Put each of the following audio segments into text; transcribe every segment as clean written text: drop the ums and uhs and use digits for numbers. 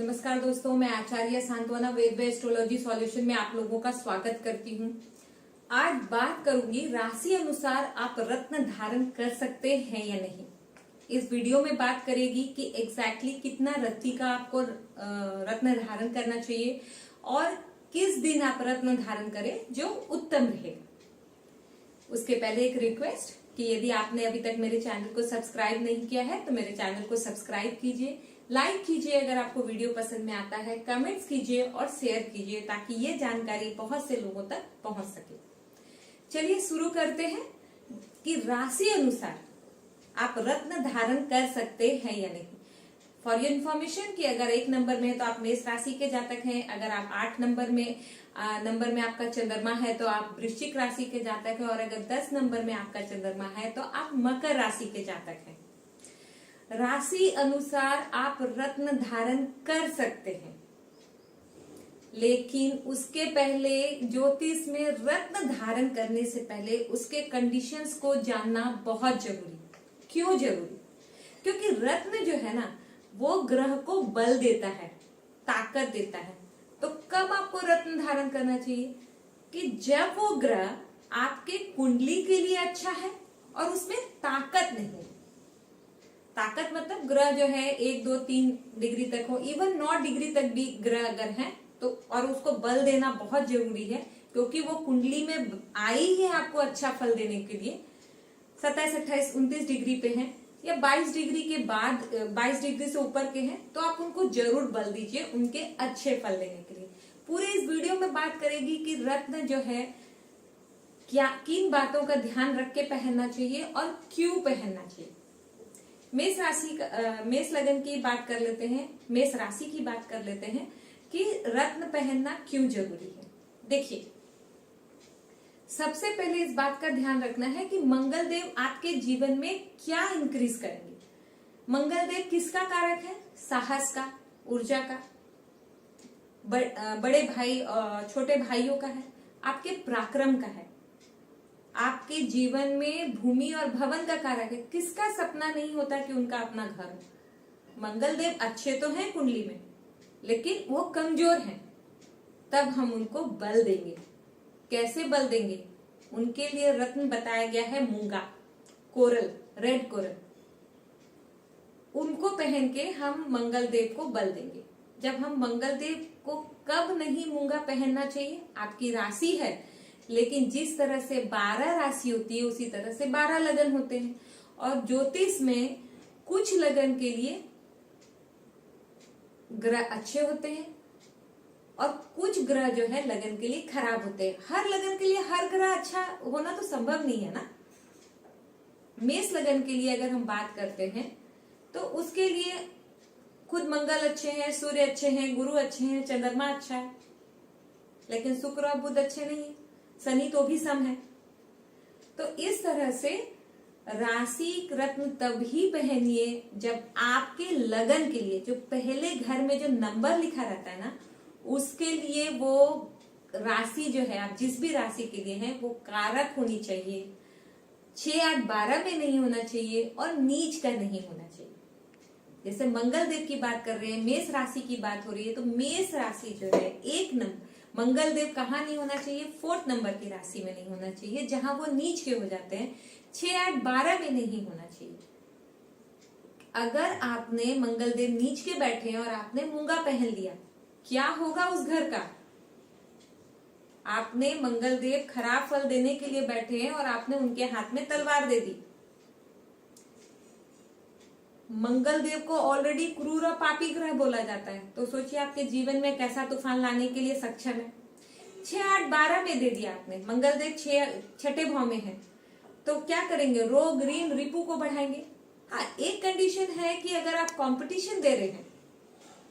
नमस्कार दोस्तों, मैं आचार्य सांत्वना वेद एस्ट्रोलॉजी सॉल्यूशन में आप लोगों का स्वागत करती हूँ। आज बात करूंगी राशि अनुसार आप रत्न धारण कर सकते हैं या नहीं। इस वीडियो में बात करेगी कि एग्जैक्टली कितना रत्ती का आपको रत्न धारण करना चाहिए और किस दिन आप रत्न धारण करें जो उत्तम रहेगा। उसके पहले एक रिक्वेस्ट कि यदि आपने अभी तक मेरे चैनल को सब्सक्राइब नहीं किया है तो मेरे चैनल को सब्सक्राइब कीजिए, लाइक कीजिए अगर आपको वीडियो पसंद में आता है, कमेंट्स कीजिए और शेयर कीजिए ताकि ये जानकारी बहुत से लोगों तक पहुंच सके। चलिए शुरू करते हैं कि राशि अनुसार आप रत्न धारण कर सकते हैं या नहीं। फॉर योर इन्फॉर्मेशन कि अगर 1 नंबर में है तो आप मेष राशि के जातक हैं, अगर आप 8 नंबर में आपका चंद्रमा है तो आप वृश्चिक राशि के जातक हैं, और अगर 10 नंबर में आपका चंद्रमा है तो आप मकर राशि के जातक हैं। राशि अनुसार आप रत्न धारण कर सकते हैं, लेकिन उसके पहले ज्योतिष में रत्न धारण करने से पहले उसके कंडीशंस को जानना बहुत जरूरी। क्यों जरूरी? क्योंकि रत्न जो है ना वो ग्रह को बल देता है, ताकत देता है। तो कब आपको रत्न धारण करना चाहिए? कि जब वो ग्रह आपके कुंडली के लिए अच्छा है और उसमें ताकत नहीं। ताकत मतलब ग्रह जो है 1, 2, 3 डिग्री तक हो, इवन 9 डिग्री तक भी ग्रह अगर है तो, और उसको बल देना बहुत जरूरी है क्योंकि वो कुंडली में आई है आपको अच्छा फल देने के लिए। 27, 28, 29 डिग्री पे है या 22 डिग्री के बाद 22 डिग्री से ऊपर के हैं तो आप उनको जरूर बल दीजिए उनके अच्छे फल देने के लिए। पूरे इस वीडियो में बात करेगी कि रत्न जो है क्या किन बातों का ध्यान रख के पहनना चाहिए और क्यों पहनना चाहिए। मेष लगन की बात कर लेते हैं, मेष राशि की बात कर लेते हैं कि रत्न पहनना क्यों जरूरी है। देखिए, सबसे पहले इस बात का ध्यान रखना है कि मंगल देव आपके जीवन में क्या इंक्रीज करेंगे। मंगल देव किसका कारक है? साहस का, ऊर्जा का, बड़े भाई छोटे भाइयों का है, आपके पराक्रम का है, आपके जीवन में भूमि और भवन का कारक है। किसका सपना नहीं होता कि उनका अपना घर हो। मंगल देव अच्छे तो हैं कुंडली में, लेकिन वो कमजोर हैं। तब हम उनको बल देंगे। कैसे बल देंगे? उनके लिए रत्न बताया गया है मूंगा, कोरल, रेड कोरल। उनको पहन के हम मंगल देव को बल देंगे। जब हम मंगल देव को कब नहीं मूंगा पहनना चाहिए? आपकी राशि है, लेकिन जिस तरह से 12 राशि होती है उसी तरह से 12 लगन होते हैं, और ज्योतिष में कुछ लगन के लिए ग्रह अच्छे होते हैं और कुछ ग्रह जो है लगन के लिए खराब होते हैं। हर लगन के लिए हर ग्रह अच्छा होना तो संभव नहीं है ना। मेष लगन के लिए अगर हम बात करते हैं तो उसके लिए खुद मंगल अच्छे हैं, सूर्य अच्छे हैं, गुरु अच्छे हैं, चंद्रमा अच्छा है, लेकिन शुक्र और बुध अच्छे नहीं है, शनि तो भी सम है। तो इस तरह से राशि रत्न तभी पहनिए जब आपके लगन के लिए जो पहले घर में जो नंबर लिखा रहता है ना, उसके लिए वो राशि जो है, आप जिस भी राशि के लिए है, वो कारक होनी चाहिए। 6, 8, 12 में नहीं होना चाहिए और नीच का नहीं होना चाहिए। जैसे मंगल देव की बात कर रहे हैं, मेष राशि की बात हो रही है, तो मेष राशि जो है 1 नंबर मंगल देव कहाँ नहीं होना चाहिए? 4th नंबर की राशि में नहीं होना चाहिए, जहां वो नीच के हो जाते हैं। 6, 8, 12 में नहीं होना चाहिए। अगर आपने मंगल देव नीच के बैठे और आपने मूंगा पहन लिया, क्या होगा उस घर का? आपने मंगल देव खराब फल देने के लिए बैठे हैं और आपने उनके हाथ में तलवार दे दी। मंगल देव को ऑलरेडी क्रूर और पापी ग्रह बोला जाता है, तो सोचिए आपके जीवन में कैसा तूफान लाने के लिए सक्षम है। 6, 8, 12 में दे दिया आपने, मंगल देव 6ठे भाव में है, तो क्या करेंगे? रोग, ऋण, रिपु को बढ़ाएंगे। हाँ, एक कंडीशन है कि अगर आप कंपटीशन दे रहे हैं,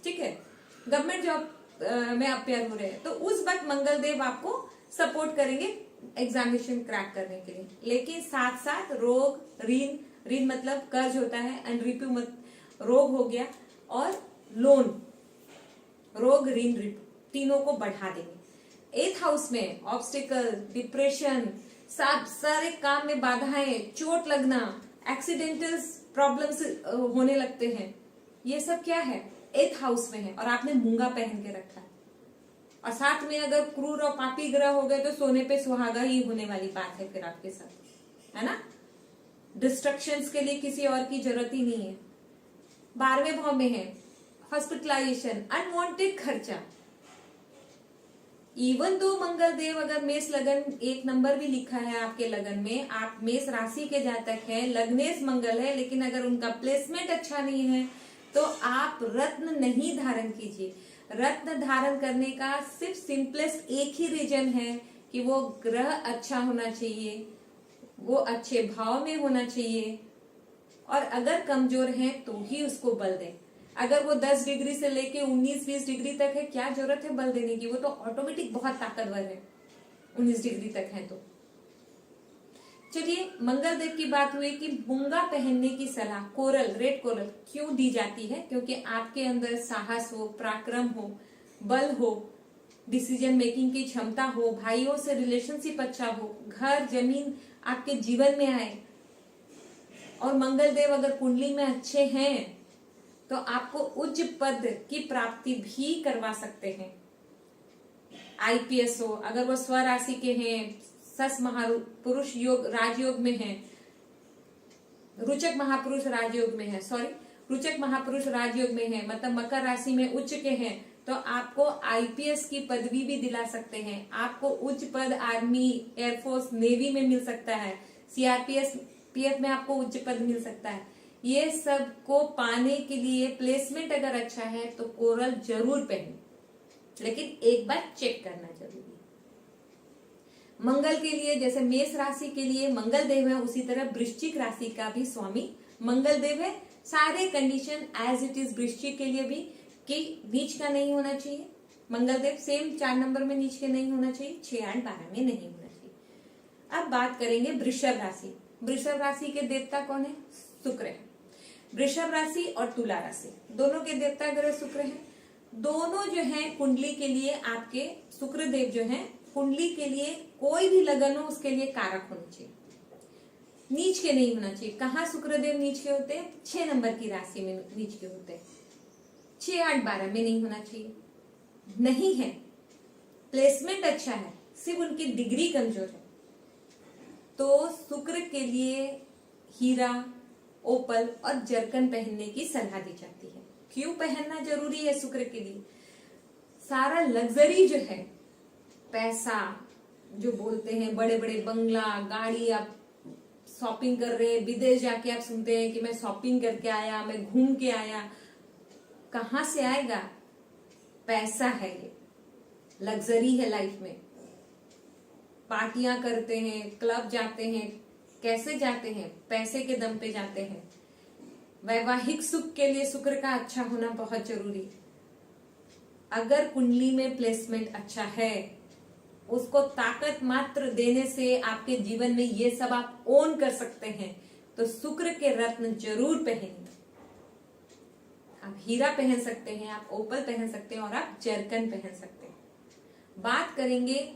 ठीक है, गवर्नमेंट जॉब में अपेयर हो रहे हैं, तो उस वक्त मंगल देव आपको सपोर्ट करेंगे एग्जामिनेशन क्रैक करने के लिए। लेकिन साथ साथ रोग, ऋण मतलब कर्ज होता है, एंड रिपु रोग हो गया, और लोन, रोग, ऋण, रिपु तीनों को बढ़ा देंगे। 8th हाउस में ऑब्स्टिकल, डिप्रेशन, सारे काम में बाधाएं, चोट लगना, एक्सीडेंटल प्रॉब्लम्स होने लगते हैं। ये सब क्या है? 8th हाउस में है और आपने मूंगा पहन के रखा है, और साथ में अगर क्रूर और पापी ग्रह हो गए तो सोने पे सुहागा ही होने वाली बात है फिर आपके साथ, है ना। डिस्ट्रक्शंस के लिए किसी और की जरूरत ही नहीं है। 12वें भाव में है हॉस्पिटलाइजेशन, अनवांटेड खर्चा। इवन दो मंगल देव अगर मेष लगन 1 नंबर भी लिखा है आपके लगन में, आप मेष राशि के जातक हैं, लग्नेश मंगल है, लेकिन अगर उनका प्लेसमेंट अच्छा नहीं है तो आप रत्न नहीं धारण कीजिए। रत्न धारण करने का सिर्फ सिंपलेस्ट एक ही रीजन है कि वो ग्रह अच्छा होना चाहिए, वो अच्छे भाव में होना चाहिए, और अगर कमजोर है तो ही उसको बल दें। अगर वो 10 डिग्री से लेके 19-20 डिग्री तक है, क्या जरूरत है बल देने की, वो तो ऑटोमेटिक बहुत ताकतवर है 19 डिग्री तक है तो। चलिए, मंगल देव की बात हुई कि मूंगा पहनने की सलाह कोरल, रेड कोरल क्यों दी जाती है? क्योंकि आपके अंदर साहस हो, पराक्रम हो, बल हो, डिसीजन मेकिंग की क्षमता हो, भाइयों से रिलेशनशिप अच्छा हो, घर जमीन आपके जीवन में आए, और मंगल देव अगर कुंडली में अच्छे हैं तो आपको उच्च पद की प्राप्ति भी करवा सकते हैं। आईपीएस हो, अगर वो स्वराशि के हैं, सस महापुरुष योग राजयोग में है, रुचक महापुरुष राजयोग में है, रुचक महापुरुष राजयोग में है, मतलब मकर राशि में उच्च के हैं, तो आपको आईपीएस की पदवी भी दिला सकते हैं। आपको उच्च पद आर्मी, एयरफोर्स, नेवी में मिल सकता है, सीआरपीएफ पीएफ में आपको उच्च पद मिल सकता है। ये सब को पाने के लिए प्लेसमेंट अगर अच्छा है तो कोरल जरूर पहने, लेकिन एक बार चेक करना जरूरी है। मंगल के लिए जैसे मेष राशि के लिए मंगल देव है, उसी तरह वृश्चिक राशि का भी स्वामी मंगल देव है। सारे कंडीशन एज इट इज वृश्चिक के लिए भी कि नीच का नहीं होना चाहिए, मंगल देव सेम 4 नंबर में नीच के नहीं होना चाहिए, 6, 8, 12 में नहीं होना चाहिए। अब बात करेंगे वृषभ राशि। वृषभ राशि के देवता कौन है? शुक्र है। वृषभ राशि और तुला राशि दोनों के देवता ग्रह शुक्र है। दोनों जो है कुंडली के लिए आपके शुक्र देव जो है कुंडली के लिए कोई भी लगन हो उसके लिए कारक होने चाहिए, नीच के नहीं होना चाहिए। कहाँ शुक्र देव नीच के होते हैं? 6 नंबर की राशि में नीच के होते हैं, 6, 8, 12 में नहीं होना चाहिए। नहीं है, प्लेसमेंट अच्छा है, सिर्फ उनकी डिग्री कमजोर है, तो शुक्र के लिए हीरा, ओपल और जरकन पहनने की सलाह दी जाती है। क्यों पहनना जरूरी है शुक्र के लिए? सारा लग्जरी जो है, पैसा जो बोलते हैं, बड़े बड़े बंगला, गाड़ी, आप शॉपिंग कर रहे हैं, विदेश जाके आप सुनते हैं कि मैं शॉपिंग करके आया, मैं घूम के आया, कहां से आएगा? पैसा है, ये लग्जरी है लाइफ में। पार्टियां करते हैं, क्लब जाते हैं, कैसे जाते हैं? पैसे के दम पे जाते हैं। वैवाहिक सुख के लिए शुक्र का अच्छा होना बहुत जरूरी। अगर कुंडली में प्लेसमेंट अच्छा है, उसको ताकत मात्र देने से आपके जीवन में ये सब आप ओन कर सकते हैं, तो शुक्र के रत्न जरूर पहनिए। आप हीरा पहन सकते हैं, आप ओपल पहन सकते हैं और आप जरकन पहन सकते हैं। बात करेंगे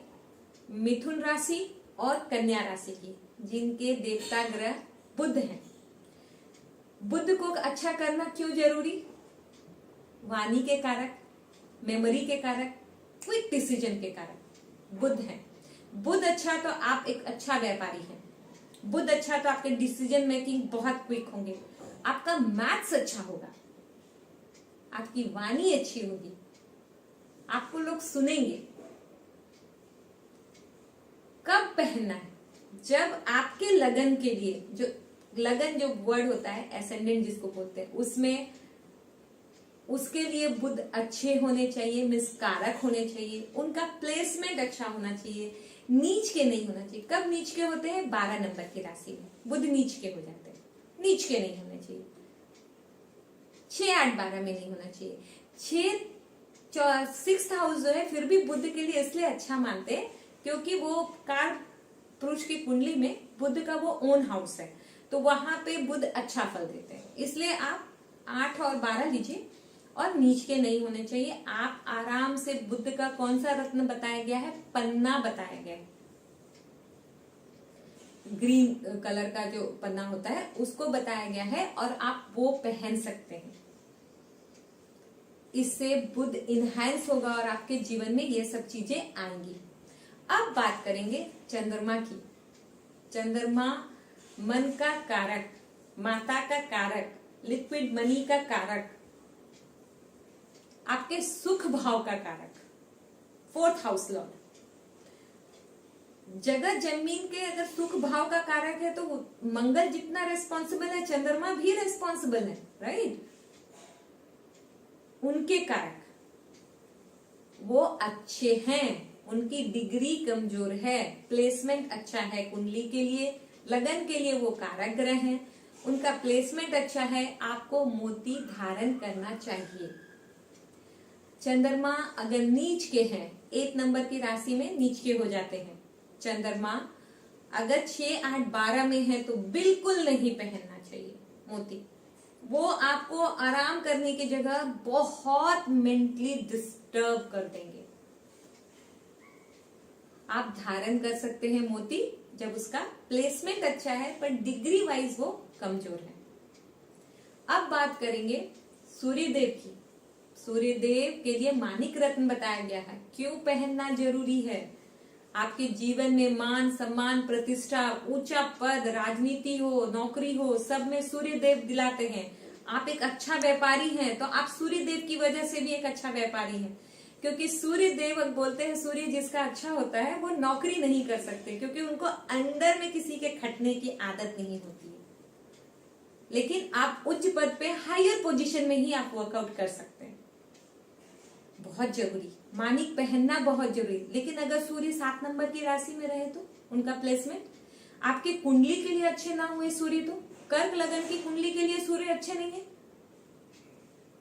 मिथुन राशि और कन्या राशि की, जिनके देवता ग्रह बुध हैं। बुध को अच्छा करना क्यों जरूरी? वाणी के कारक, मेमोरी के कारक, क्विक डिसीजन के कारक बुध है। बुध अच्छा तो आप एक अच्छा व्यापारी हैं, बुध अच्छा तो आपके डिसीजन मेकिंग बहुत क्विक होंगे, आपका मैथ्स अच्छा होगा, आपकी वाणी अच्छी होगी, आपको लोग सुनेंगे। कब पहनना है? जब आपके लगन के लिए, जो लगन जो वर्ड होता है एसेंडेंट जिसको बोलते हैं, उसमें उसके लिए बुध अच्छे होने चाहिए, कारक होने चाहिए, उनका प्लेसमेंट अच्छा होना चाहिए, नीच के नहीं होना चाहिए। कब नीच के होते हैं? 12 नंबर की राशि में बुध नीच के हो जाते हैं, नीच के नहीं होने चाहिए। 6, 8, 12 में नहीं होना चाहिए। 6th हाउस जो है फिर भी बुध के लिए इसलिए अच्छा मानते हैं क्योंकि वो कार पुरुष की कुंडली में बुध का वो ओन हाउस है, तो वहां पे बुध अच्छा फल देते हैं। इसलिए आप 8 और 12 लीजिए और नीच के नहीं होने चाहिए। आप आराम से, बुध का कौन सा रत्न बताया गया है? पन्ना बताया गया है, ग्रीन कलर का जो पन्ना होता है उसको बताया गया है, और आप वो पहन सकते हैं। इससे बुध इनहैंस होगा और आपके जीवन में ये सब चीजें आएंगी। अब बात करेंगे चंद्रमा की। चंद्रमा मन का कारक, माता का कारक, लिक्विड मनी का कारक, आपके सुख भाव का कारक, 4th हाउस लॉर्ड। जगत जमीन के अगर सुख भाव का कारक है तो मंगल जितना रेस्पॉन्सिबल है चंद्रमा भी रेस्पॉन्सिबल है, राइट। उनके कारक वो अच्छे हैं, उनकी डिग्री कमजोर है, प्लेसमेंट अच्छा है कुंडली के लिए, लगन के लिए वो कारक ग्रह हैं, उनका प्लेसमेंट अच्छा है, आपको मोती धारण करना चाहिए। चंद्रमा अगर नीच के हैं, 1 नंबर की राशि में नीच के हो जाते हैं। चंद्रमा अगर 6, 8, 12 में है तो बिल्कुल नहीं पहनना चाहिए मोती। वो आपको आराम करने की जगह बहुत मेंटली डिस्टर्ब कर देंगे। आप धारण कर सकते हैं मोती जब उसका प्लेसमेंट अच्छा है, पर डिग्री वाइज वो कमजोर है। अब बात करेंगे सूर्यदेव की। सूर्यदेव के लिए माणिक रत्न बताया गया है। क्यों पहनना जरूरी है? आपके जीवन में मान सम्मान, प्रतिष्ठा, ऊंचा पद, राजनीति हो, नौकरी हो, सब में सूर्यदेव दिलाते हैं। आप एक अच्छा व्यापारी हैं तो आप सूर्यदेव की वजह से भी एक अच्छा व्यापारी हैं, क्योंकि सूर्यदेव बोलते हैं सूर्य जिसका अच्छा होता है वो नौकरी नहीं कर सकते, क्योंकि उनको अंडर में किसी के खटने की आदत नहीं होती है। लेकिन आप उच्च पद पे हायर पोजीशन में ही आप वर्कआउट कर सकते हैं। बहुत जरूरी, माणिक पहनना बहुत जरूरी। लेकिन अगर सूर्य 7 नंबर की राशि में रहे तो उनका प्लेसमेंट आपके कुंडली के लिए अच्छे ना हुए सूर्य, तो कर्क लगन की कुंडली के लिए सूर्य अच्छे नहीं है।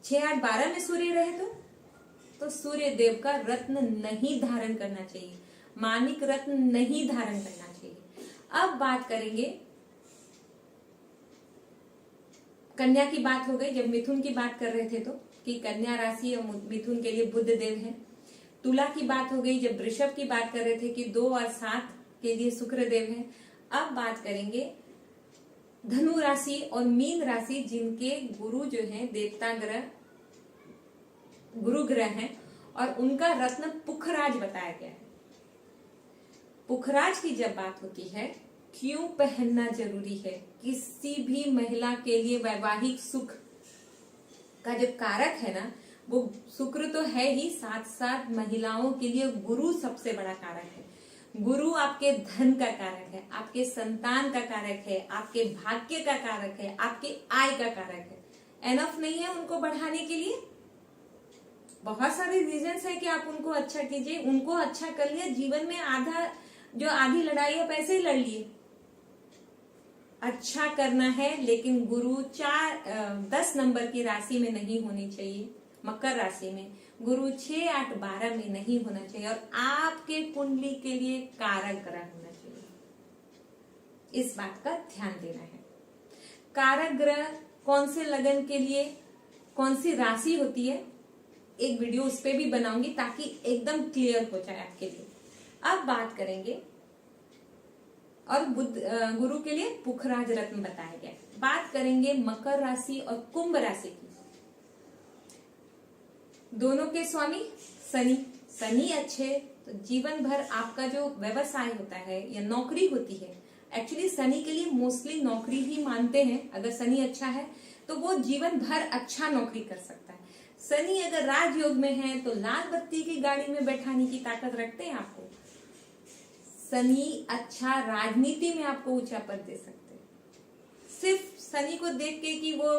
6, 8, 12 में सूर्य रहे तो सूर्य देव का रत्न नहीं धारण करना चाहिए, माणिक रत्न नहीं धारण करना चाहिए। अब बात करेंगे कन्या की। बात हो गई जब मिथुन की बात कर रहे थे तो कि कन्या राशि और मिथुन के लिए बुध देव है। तुला की बात हो गई जब वृषभ की बात कर रहे थे कि 2 और 7 के लिए शुक्र देव है। अब बात करेंगे धनु राशि और मीन राशि, जिनके गुरु जो है देवता ग्रह, गुरु ग्रह है, और उनका रत्न पुखराज बताया गया है। पुखराज की जब बात होती है, क्यों पहनना जरूरी है? किसी भी महिला के लिए वैवाहिक सुख का जो कारक है ना, वो शुक्र तो है ही, साथ साथ महिलाओं के लिए गुरु सबसे बड़ा कारक है। गुरु आपके धन का कारक है, आपके संतान का कारक है, आपके भाग्य का कारक है, आपके आय का कारक है। एनफ नहीं है उनको बढ़ाने के लिए? बहुत सारे रीजंस है कि आप उनको अच्छा कीजिए। उनको अच्छा कर लिया, जीवन में आधी लड़ाई आप ऐसे ही लड़ लिए। अच्छा करना है, लेकिन गुरु 10 नंबर की राशि में नहीं होनी चाहिए। मकर राशि में गुरु 6, 8, 12 में नहीं होना चाहिए, और आपके कुंडली के लिए कारक ग्रह होना चाहिए। इस बात का ध्यान देना है। कारक ग्रह कौन से लगन के लिए कौन सी राशि होती है, एक वीडियो उस पर भी बनाऊंगी ताकि एकदम क्लियर हो जाए आपके लिए। अब बात करेंगे, और गुरु के लिए पुखराज रत्न बताया गया। बात करेंगे मकर राशि और कुंभ राशि की। दोनों के स्वामी शनि अच्छे तो जीवन भर आपका जो व्यवसाय होता है या नौकरी होती है, एक्चुअली शनि के लिए मोस्टली नौकरी ही मानते हैं। अगर शनि अच्छा है तो वो जीवन भर अच्छा नौकरी कर सकता है। शनि अगर राजयोग में है तो लाल बत्ती की गाड़ी में बैठाने की ताकत रखते हैं आपको। शनि अच्छा राजनीति में आपको ऊंचा पद दे सकते हैं। सिर्फ शनि को देख के कि वो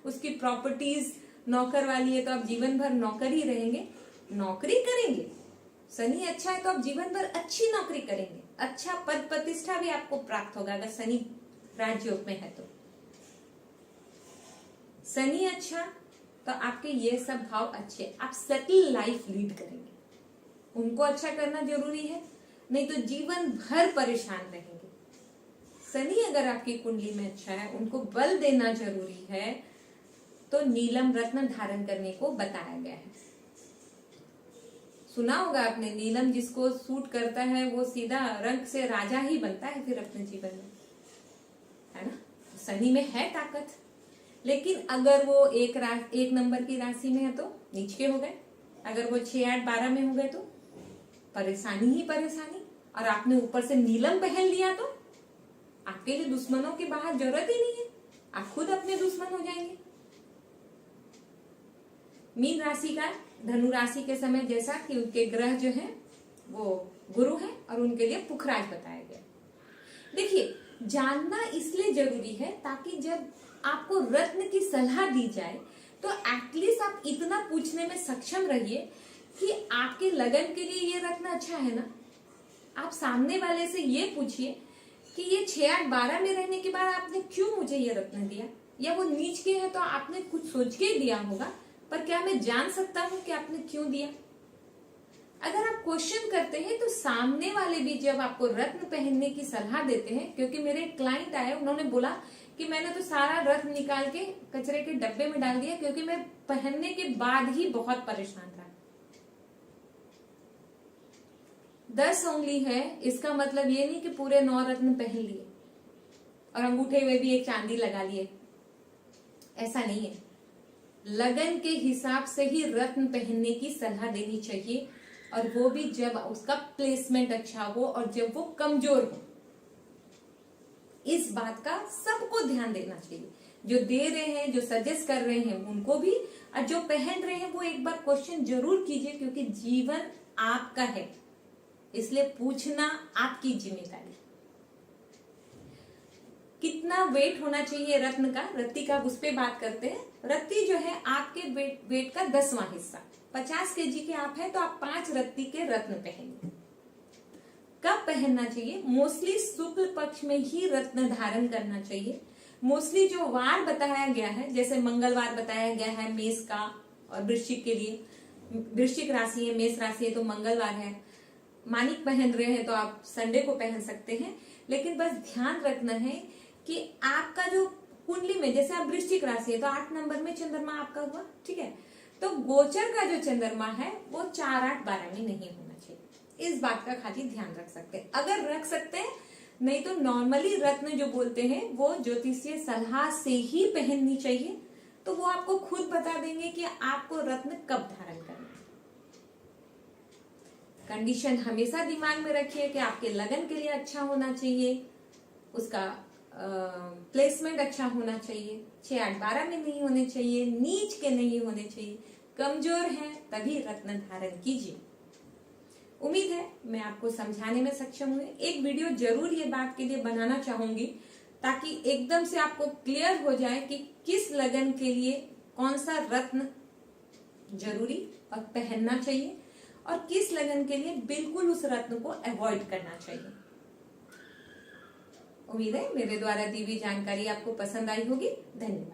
उसकी प्रॉपर्टीज नौकर वाली है तो आप जीवन भर नौकर ही रहेंगे, नौकरी करेंगे। शनि अच्छा है तो आप जीवन भर अच्छी नौकरी करेंगे, अच्छा पद प्रतिष्ठा भी आपको प्राप्त होगा अगर शनि राजयोग में है तो। शनि अच्छा तो आपके ये सब भाव अच्छे, आप सेटल लाइफ लीड करेंगे। उनको अच्छा करना जरूरी है, नहीं तो जीवन भर परेशान रहेंगे। शनि अगर आपकी कुंडली में अच्छा है, उनको बल देना जरूरी है, तो नीलम रत्न धारण करने को बताया गया है। सुना होगा आपने, नीलम जिसको सूट करता है वो सीधा रंग से राजा ही बनता है फिर अपने जीवन में, है ना। शनि में है ताकत, लेकिन अगर वो एक नंबर की राशि में है तो नीच के हो गए। अगर वो 6, 8, 12 में हो गए तो परेशानी ही परेशानी। और आपने ऊपर से नीलम पहन लिया तो आपके लिए दुश्मनों की बाहर जरूरत ही नहीं है, आप खुद अपने दुश्मन हो जाएंगे। मीन राशि का धनु राशि के समय जैसा कि उनके ग्रह जो है वो गुरु है और उनके लिए पुखराज बताया गया। देखिए, जानना इसलिए जरूरी है ताकि जब आपको रत्न की सलाह दी जाए तो एटलीस्ट आप इतना पूछने में सक्षम रहिए कि आपके लगन के लिए ये रत्न अच्छा है ना। आप सामने वाले से ये पूछिए कि ये 6, 8, 12 में रहने के बाद आपने क्यों मुझे ये रत्न दिया, या वो नीच के है तो आपने कुछ सोच के दिया होगा, पर क्या मैं जान सकता हूं कि आपने क्यों दिया। अगर आप क्वेश्चन करते हैं तो सामने वाले भी जब आपको रत्न पहनने की सलाह देते हैं, क्योंकि मेरे एक क्लाइंट आए, उन्होंने बोला कि मैंने तो सारा रत्न निकाल के कचरे के डब्बे में डाल दिया क्योंकि मैं पहनने के बाद ही बहुत परेशान था। 10 उंगली है इसका मतलब ये नहीं कि पूरे 9 रत्न पहन लिए और अंगूठे में भी एक चांदी लगा लिए, ऐसा नहीं है। लगन के हिसाब से ही रत्न पहनने की सलाह देनी चाहिए, और वो भी जब उसका प्लेसमेंट अच्छा हो और जब वो कमजोर हो। इस बात का सबको ध्यान देना चाहिए, जो दे रहे हैं, जो सजेस्ट कर रहे हैं उनको भी, और जो पहन रहे हैं वो एक बार क्वेश्चन जरूर कीजिए, क्योंकि जीवन आपका है, इसलिए पूछना आपकी जिम्मेदारी। कितना वेट होना चाहिए रत्न का, रत्ती का, उस पर बात करते हैं। रत्ती जो है आपके वेट का 10वां हिस्सा। 50 केजी के आप हैं तो आप 5 रत्ती के रत्न पहनिए। कब पहनना चाहिए? मोस्टली शुक्ल पक्ष में ही रत्न धारण करना चाहिए। मोस्टली जो वार बताया गया है, जैसे मंगलवार बताया गया है मेष का और वृश्चिक के लिए, वृश्चिक राशि है, मेष राशि है तो मंगलवार है। मानिक पहन रहे हैं तो आप संडे को पहन सकते हैं, लेकिन बस ध्यान रखना है कि आपका जो कुंडली में, जैसे आप वृश्चिक राशि है तो 8 नंबर में चंद्रमा आपका हुआ, ठीक है, तो गोचर का जो चंद्रमा है वो 4, 8, 12 में नहीं होना चाहिए। इस बात का खाली ध्यान रख सकते हैं, अगर रख सकते हैं। नहीं तो नॉर्मली रत्न जो बोलते हैं वो ज्योतिषीय सलाह से ही पहननी चाहिए, तो वो आपको खुद बता देंगे कि आपको रत्न कब धारण करना है। कंडीशन हमेशा दिमाग में रखिए कि आपके लगन के लिए अच्छा होना चाहिए, उसका प्लेसमेंट अच्छा होना चाहिए, 6, 8, 12 में नहीं होने चाहिए, नीच के नहीं होने चाहिए, कमजोर है तभी रत्न धारण कीजिए। उम्मीद है मैं आपको समझाने में सक्षम हुई। एक वीडियो जरूर ये बात के लिए बनाना चाहूंगी ताकि एकदम से आपको क्लियर हो जाए कि किस लगन के लिए कौन सा रत्न जरूरी और पहनना चाहिए और किस लगन के लिए बिल्कुल उस रत्न को अवॉइड करना चाहिए। उम्मीद है मेरे द्वारा दी हुई जानकारी आपको पसंद आई होगी। धन्यवाद।